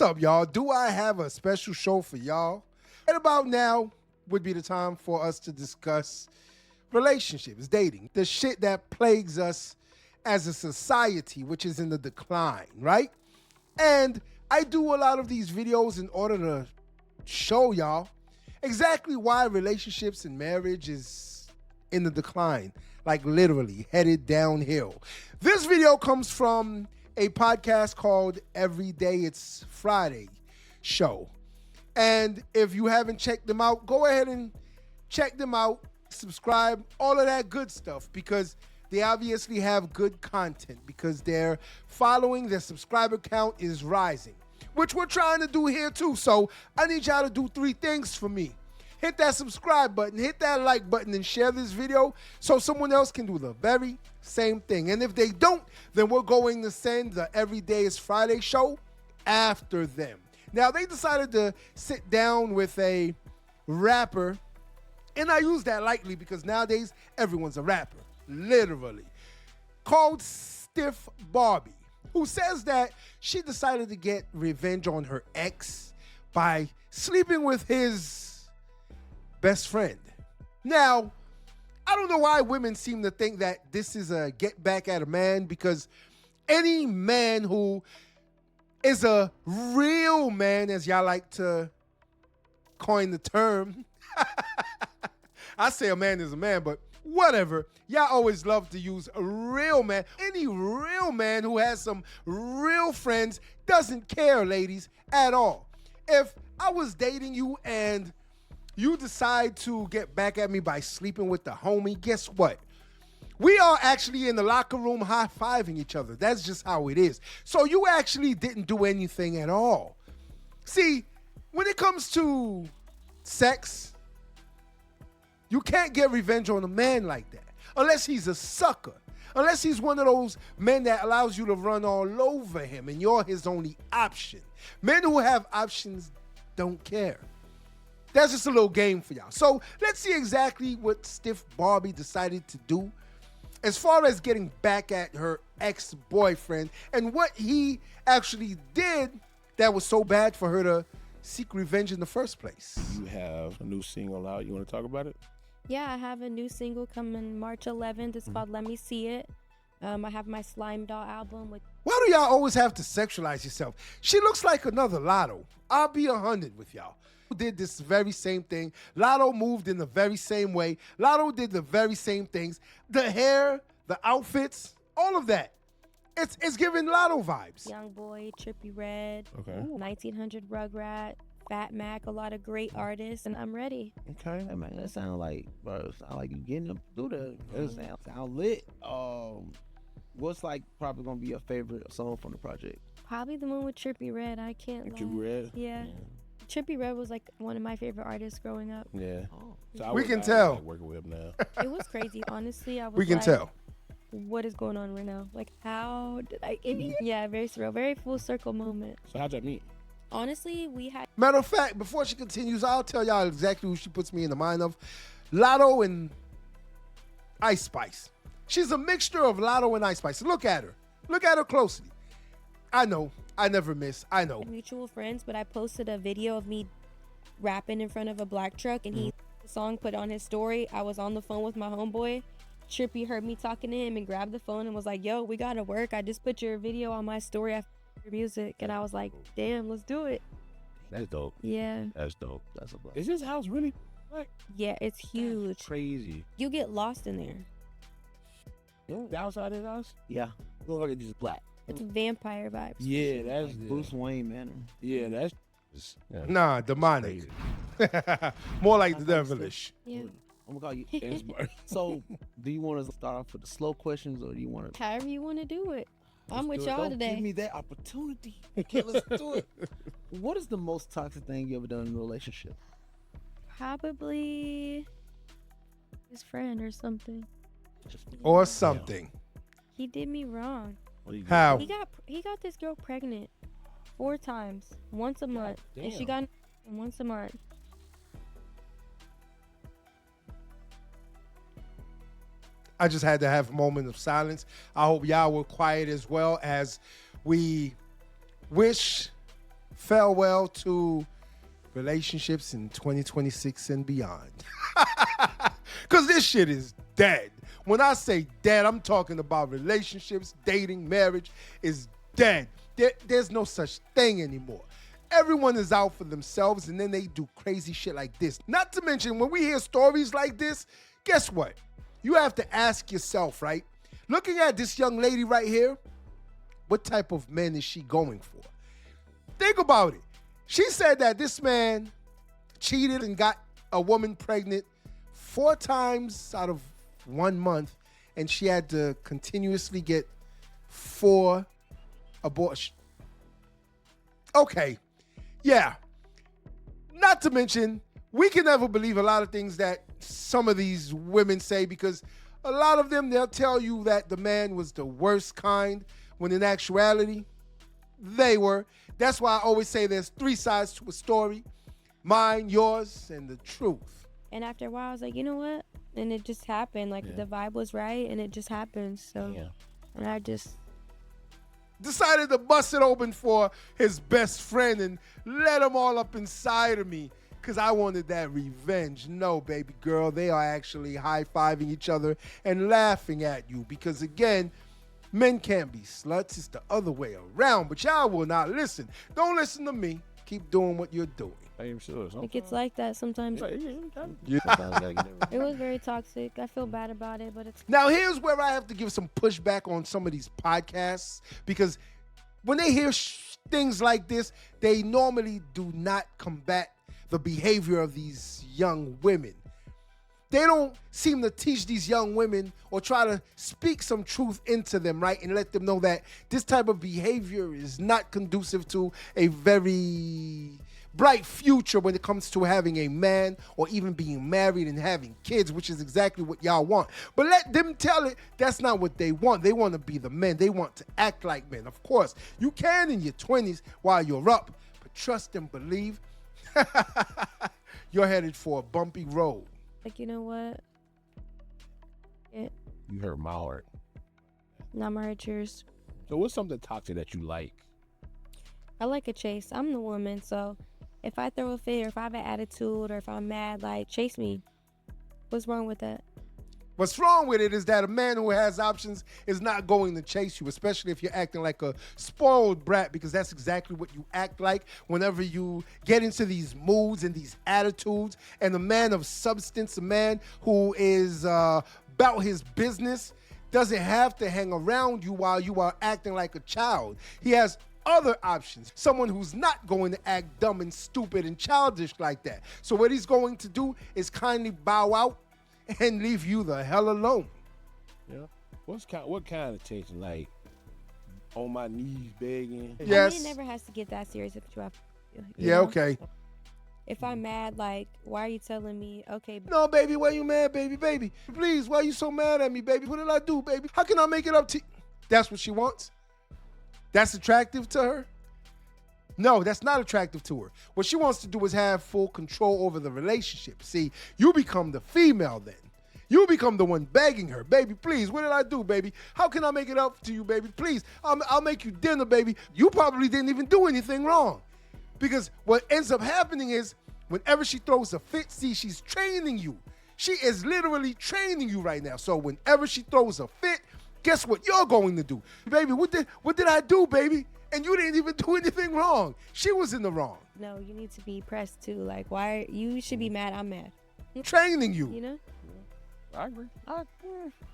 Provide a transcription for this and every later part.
up, y'all? Do I have a special show for y'all? Right about now would be the time for us to discuss relationships, dating, the shit that plagues us as a society, which is in the decline, right? And I do a lot of these videos in order to show y'all exactly why relationships and marriage is in the decline, like literally headed downhill. This video comes from a podcast called Every Day It's Friday show. And if you haven't checked them out, go ahead and check them out, subscribe, all of that good stuff, because they obviously have good content, because their following, their subscriber count is rising, which we're trying to do here too. So I need y'all to do 3 things for me. Hit that subscribe button, hit that like button, and share this video so someone else can do the very same thing. And if they don't, then we're going to send the Every Day is Friday show after them. Now, they decided to sit down with a rapper, and I use that lightly because nowadays everyone's a rapper, literally, called Stiff Barbie, who says that she decided to get revenge on her ex by sleeping with his best friend. Now, I don't know why women seem to think that this is a get back at a man, because any man who is a real man, as y'all like to coin the term, I say a man is a man, but whatever. Y'all always love to use a real man. Any real man who has some real friends doesn't care, ladies, at all. If I was dating you and you decide to get back at me by sleeping with the homie, guess what? We are actually in the locker room high-fiving each other. That's just how it is. So you actually didn't do anything at all. See, when it comes to sex, you can't get revenge on a man like that unless he's a sucker. Unless he's one of those men that allows you to run all over him and you're his only option. Men who have options don't care. That's just a little game for y'all. So let's see exactly what Stiff Barbie decided to do as far as getting back at her ex-boyfriend and what he actually did that was so bad for her to seek revenge in the first place. You have a new single out. You want to talk about it? Yeah, I have a new single coming March 11th. It's called Let Me See It. I have my Slime Doll album with... Why do y'all always have to sexualize yourself? She looks like another Lotto. I'll be 100 with y'all. Did this very same thing. Lotto moved in the very same way. Lotto did the very same things. The hair, the outfits, all of that. It's giving Lotto vibes. Young Boy, Trippie Redd, Okay. 1900 Rugrat, Fat Mac, a lot of great artists, and I'm ready. Okay, hey man, that sound like, bro, it sound like you getting them through that. That sound lit. What's like probably gonna be your favorite song from the project? Probably the one with Trippie Redd. I can't lie. Trippie Redd? Yeah. Trippie Redd was like one of my favorite artists growing up. Yeah. Oh. So We can tell. Like working with him now. It was crazy. Honestly, I was We can like, tell. what is going on right now? Like, how did I get here? Yeah, very surreal. Very full circle moment. So how'd y'all meet? Honestly, we had... Matter of fact, before she continues, I'll tell y'all exactly who she puts me in the mind of. Lotto and Ice Spice. She's a mixture of Lotto and Ice Spice. Look at her. Look at her closely. I know. I never miss. I know. mutual friends, but I posted a video of me rapping in front of a black truck, and he the song put on his story. I was on the phone with my homeboy. Trippie heard me talking to him and grabbed the phone and was like, yo, we gotta work. I just put your video on my story after your music. And I was like, damn, let's do it. That's dope. Yeah. That's dope. That's a blessing. Is this house really black? Yeah, it's huge. Crazy. You get lost in there. The outside of this house? Yeah. Look like it's just black. It's vampire vibes. Yeah, that's Bruce Wayne Manor. Yeah, that's Nah, demonic. More like the devilish. Yeah. I'm gonna call you. So, do you want to start off with the slow questions, or do you want to? However you want to do it. I'm with y'all today. Give me that opportunity. Okay, let's do it. What is the most toxic thing you ever done in a relationship? Probably his friend or something. Or something. He did me wrong. What do you How? He got this girl pregnant 4 times, once a month, and she got once a month. I just had to have a moment of silence. I hope y'all were quiet as well, as we wish farewell to relationships in 2026 and beyond. Because this shit is dead. When I say dead, I'm talking about relationships, dating, marriage is dead. There's no such thing anymore. Everyone is out for themselves, and then they do crazy shit like this. Not to mention, when we hear stories like this, guess what? You have to ask yourself, right? Looking at this young lady right here, what type of men is she going for? Think about it. She said that this man cheated and got a woman pregnant 4 times out of 1 month, and she had to continuously get 4 abortions. Okay, yeah. Not to mention, we can never believe a lot of things that some of these women say, because a lot of them, they'll tell you that the man was the worst kind, when in actuality, they were. That's why I always say there's 3 sides to a story: mine, yours, and the truth. And after a while, I was like, you know what? And it just happened. Like, the vibe was right, and it just happened. So, and I just decided to bust it open for his best friend and let him all up inside of me, because I wanted that revenge. No, baby girl, they are actually high-fiving each other and laughing at you, because again, men can't be sluts. It's the other way around, but y'all will not listen. Don't listen to me. Keep doing what you're doing. I am sure. it gets like that sometimes. Yeah. It was very toxic. I feel bad about it, but it's Now, here's where I have to give some pushback on some of these podcasts, because when they hear things like this, they normally do not combat the behavior of these young women. They don't seem to teach these young women or try to speak some truth into them, right? And let them know that this type of behavior is not conducive to a very bright future when it comes to having a man or even being married and having kids, which is exactly what y'all want. But let them tell it that's not what they want. They want to be the men. They want to act like men. Of course, you can in your 20s while you're up, but trust and believe you're headed for a bumpy road. like, you know what? You hurt my heart. Not my heart, yours. So what's something toxic that you like? I like a chase. I'm the woman, so if I throw a fit or if I have an attitude or if I'm mad, like, chase me. What's wrong with that? What's wrong with it is that a man who has options is not going to chase you, especially if you're acting like a spoiled brat, because that's exactly what you act like whenever you get into these moods and these attitudes. And a man of substance, a man who is about his business, doesn't have to hang around you while you are acting like a child. He has other options. Someone who's not going to act dumb and stupid and childish like that. So what he's going to do is kindly bow out and leave you the hell alone. Yeah. What kind of chasing? Like on my knees begging? Yes. I mean, it never has to get that serious if you have. Yeah, okay. If I'm mad, like, why are you telling me? Okay. No, baby, why you mad, baby? Baby, please, why you so mad at me, baby? What did I do, baby? How can I make it up to you? That's what she wants? That's attractive to her? No, that's not attractive to her. What she wants to do is have full control over the relationship. See, you become the female then. You become the one begging her. Baby, please, what did I do, baby? How can I make it up to you, baby? Please, I'll make you dinner, baby. You probably didn't even do anything wrong. Because what ends up happening is whenever she throws a fit, see, she's training you. She is literally training you right now. So whenever she throws a fit, guess what you're going to do? Baby, what did I do, baby? And you didn't even do anything wrong. She was in the wrong. No, you need to be pressed too. Like, why? You should be mad. I'm mad. I'm training you. You know? I agree.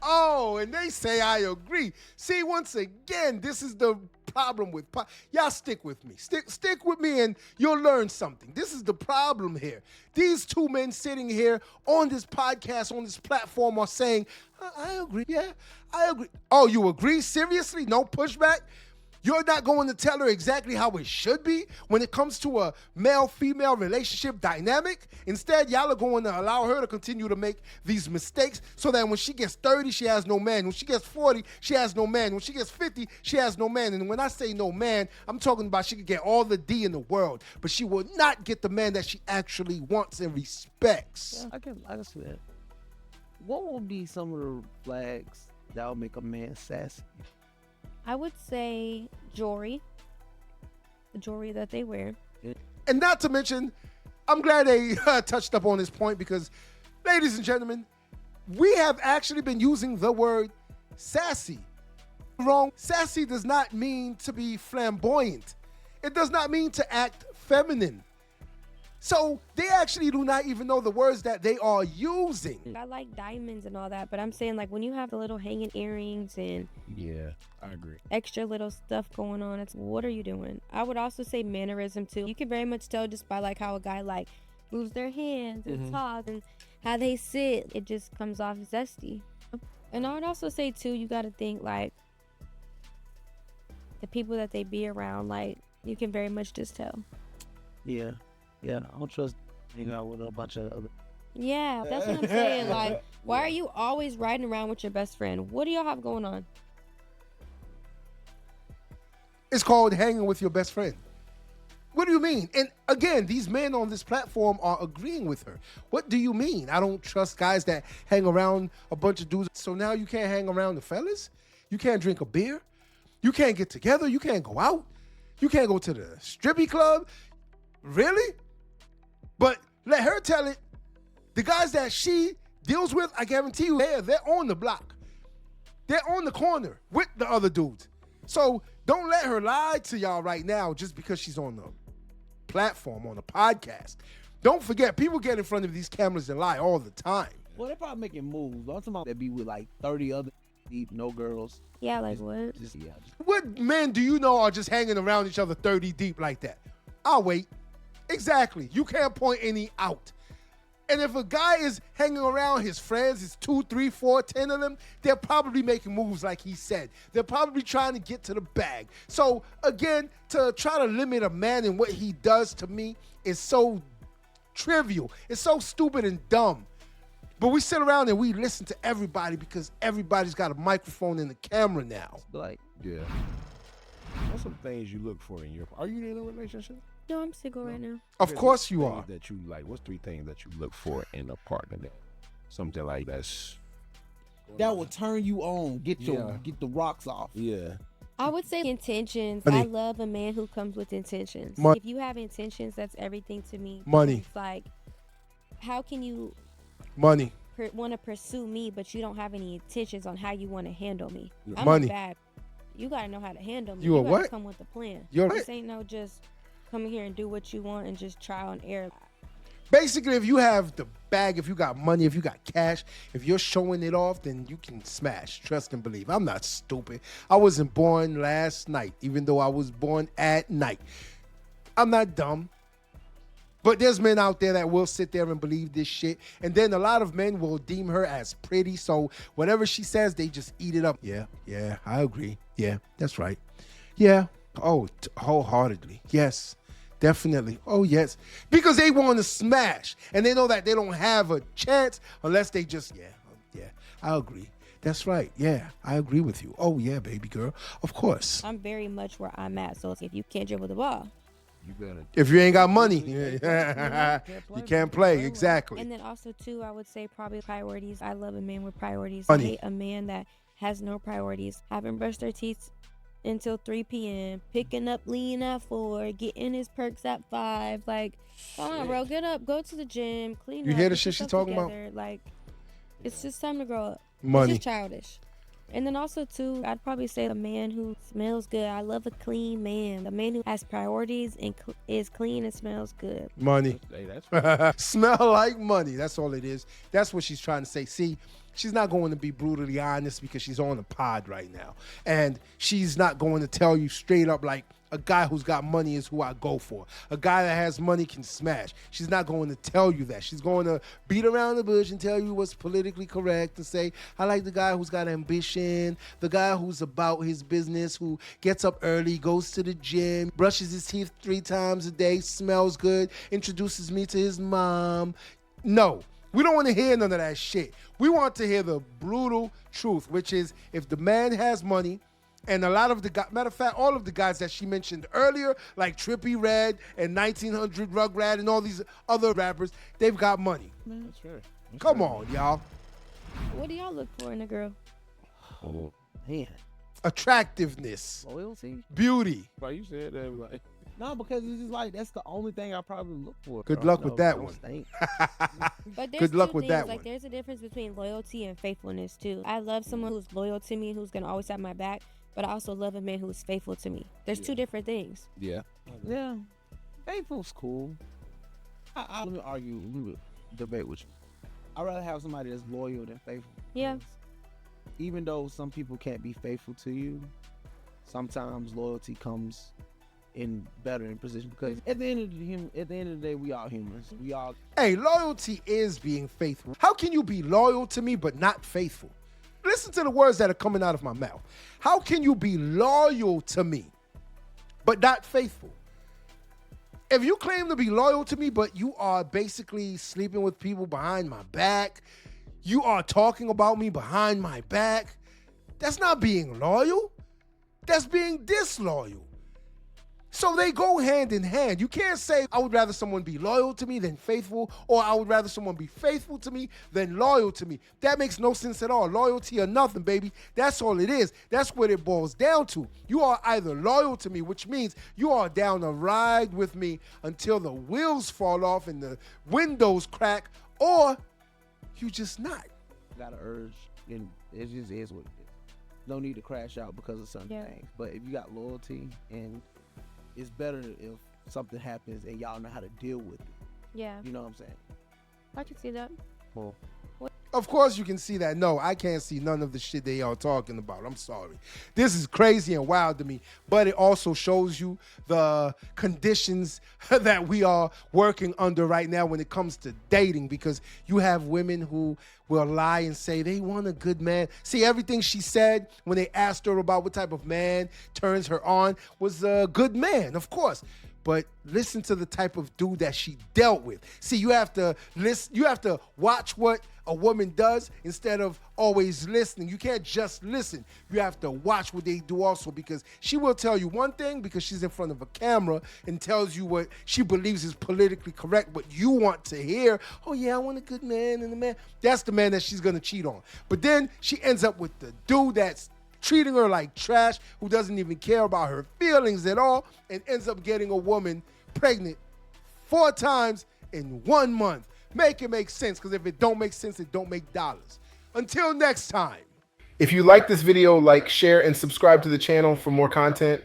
Oh, and they say I agree. See, once again, this is the problem with y'all. Stick with me. Stick with me, and you'll learn something. This is the problem here. These two men sitting here on this podcast, on this platform, are saying, I agree. Yeah, I agree. Oh, you agree? Seriously? No pushback? You're not going to tell her exactly how it should be when it comes to a male-female relationship dynamic? Instead, y'all are going to allow her to continue to make these mistakes so that when she gets 30, she has no man. When she gets 40, she has no man. When she gets 50, she has no man. And when I say no man, I'm talking about she could get all the D in the world, but she will not get the man that she actually wants and respects. Yeah, I can see that. What would be some of the flags that would make a man sassy? I would say jewelry. the jewelry that they wear. And not to mention, I'm glad they touched up on this point because, ladies and gentlemen, we have actually been using the word sassy. Wrong. Sassy does not mean to be flamboyant. It does not mean to act feminine. So they actually do not even know the words that they are using. I like diamonds and all that, but I'm saying like when you have the little hanging earrings and Yeah, I agree. extra little stuff going on, it's what are you doing? I would also say mannerism too. You can very much tell just by like how a guy like moves their hands and talk and how they sit. It just comes off zesty. And I would also say too, you got to think like the people that they be around, like you can very much just tell. Yeah. Yeah, I don't trust hanging out with a bunch of other. Yeah, that's what I'm saying. Like, why are you always riding around with your best friend? What do y'all have going on? It's called hanging with your best friend. What do you mean? And again, these men on this platform are agreeing with her. What do you mean? I don't trust guys that hang around a bunch of dudes. So now you can't hang around the fellas? You can't drink a beer? You can't get together? You can't go out? You can't go to the strippy club? Really? But let her tell it. The guys that she deals with, I guarantee you, they're on the block. They're on the corner with the other dudes. So don't let her lie to y'all right now just because she's on the platform, on the podcast. Don't forget, people get in front of these cameras and lie all the time. Well, they're probably making moves. I'm talking about they be with like 30 other deep, no girls. Yeah, like what? What men do you know are just hanging around each other 30 deep like that? I'll wait. Exactly. You can't point any out. And if a guy is hanging around his friends, it's 2, 3, 4, 10 of them, they're probably making moves like he said. They're probably trying to get to the bag. So again, to try to limit a man and what he does to me is so trivial. It's so stupid and dumb. But we sit around and we listen to everybody because everybody's got a microphone and a camera now. Like, Yeah. What's some things you look for in your? Are you in a relationship? No, I'm single right now. Of course you are. That you like. What's 3 things that you look for in a partner? That something like that's that will turn you on. Get the rocks off. Yeah. I would say intentions. Money. I love a man who comes with intentions. Money. If you have intentions, that's everything to me. Money. It's like, how can you Money. want to pursue me, but you don't have any intentions on how you want to handle me? Yeah. I'm Money. a bad. You gotta know how to handle me. You a gotta what? come with a plan. You're This what? ain't no just come in here and do what you want and just trial and error. Basically, if you have the bag, if you got money, if you got cash, if you're showing it off, then you can smash. Trust and believe. I'm not stupid. I wasn't born last night, even though I was born at night. I'm not dumb. But there's men out there that will sit there and believe this shit. And then a lot of men will deem her as pretty. So whatever she says, they just eat it up. Yeah, I agree. Yeah, that's right. Yeah. Oh, wholeheartedly. Yes, definitely. Oh, yes. Because they want to smash. And they know that they don't have a chance unless they just, yeah, I agree. That's right. Yeah, I agree with you. Oh, yeah, baby girl. Of course. I'm very much where I'm at. So if you can't dribble the ball. You better. If you ain't got money, you can't play. Exactly. And then also, too, I would say probably priorities. I love a man with priorities. Money. I hate a man that has no priorities. Haven't brushed their teeth until 3 p.m. Picking up lean at 4. Getting his perks at 5. Like, come on, bro. Get up. Go to the gym. Clean You up. hear the get shit she yourself talking about? together. Like, it's just time to grow up. Money. It's just childish. And then also, too, I'd probably say a man who smells good. I love a clean man. A man who has priorities and is clean and smells good. Money. Hey, that's right. Smell like money. That's all it is. That's what she's trying to say. See, she's not going to be brutally honest because she's on the pod right now. And she's not going to tell you straight up like a guy who's got money is who I go for. A guy that has money can smash. She's not going to tell you that. She's going to beat around the bush and tell you what's politically correct and say, I like the guy who's got ambition, the guy who's about his business, who gets up early, goes to the gym, brushes his teeth 3 times a day, smells good, introduces me to his mom. No. We don't want to hear none of that shit. We want to hear the brutal truth, which is if the man has money, and a lot of the guys, matter of fact, all of the guys that she mentioned earlier, like Trippie Redd and 1900 Rugrat and all these other rappers, they've got money. Man, that's fair. Come on, y'all. What do y'all look for in a girl? Oh, Man, Attractiveness, loyalty. beauty, why you said that? Like, No, because it's just like that's the only thing I probably look for. Good bro. luck with that No one. stink. But there's Good luck two with things, that like one. there's a difference between loyalty and faithfulness too. I love someone who's loyal to me, who's gonna always have my back, but I also love a man who's faithful to me. There's two different things. Yeah. Yeah, faithful's cool. Let me argue, let me debate with you. I'd rather have somebody that's loyal than faithful. Yeah. Even though some people can't be faithful to you, sometimes loyalty comes in position, because at the end of the day, we all humans. We all. Hey, loyalty is being faithful. How can you be loyal to me but not faithful? Listen to the words that are coming out of my mouth. How can you be loyal to me but not faithful? If you claim to be loyal to me, but you are basically sleeping with people behind my back, you are talking about me behind my back, that's not being loyal. That's being disloyal. So they go hand in hand. You can't say, I would rather someone be loyal to me than faithful, or I would rather someone be faithful to me than loyal to me. That makes no sense at all. Loyalty or nothing, baby. That's all it is. That's what it boils down to. You are either loyal to me, which means you are down to ride with me until the wheels fall off and the windows crack, or you just not. Got an urge, and it just is what it is. No need to crash out because of certain things. But if you got loyalty, and it's better if something happens and y'all know how to deal with it. Yeah. You know what I'm saying? I can see that. Well, Of course you can see that. No, I can't see none of the shit they are talking about. I'm sorry. This is crazy and wild to me, but it also shows you the conditions that we are working under right now when it comes to dating, because you have women who will lie and say they want a good man. See, everything she said when they asked her about what type of man turns her on was a good man, of course. But listen to the type of dude that she dealt with. See, you have to listen. You have to watch what a woman does instead of always listening. You can't just listen. You have to watch what they do also, because she will tell you one thing because she's in front of a camera and tells you what she believes is politically correct, but you want to hear, oh yeah, I want a good man, and the man. That's the man that she's going to cheat on. But then she ends up with the dude that's treating her like trash, who doesn't even care about her feelings at all, and ends up getting a woman pregnant 4 times in 1 month. Make it make sense, because if it don't make sense, it don't make dollars. Until next time. If you like this video, like, share, and subscribe to the channel for more content.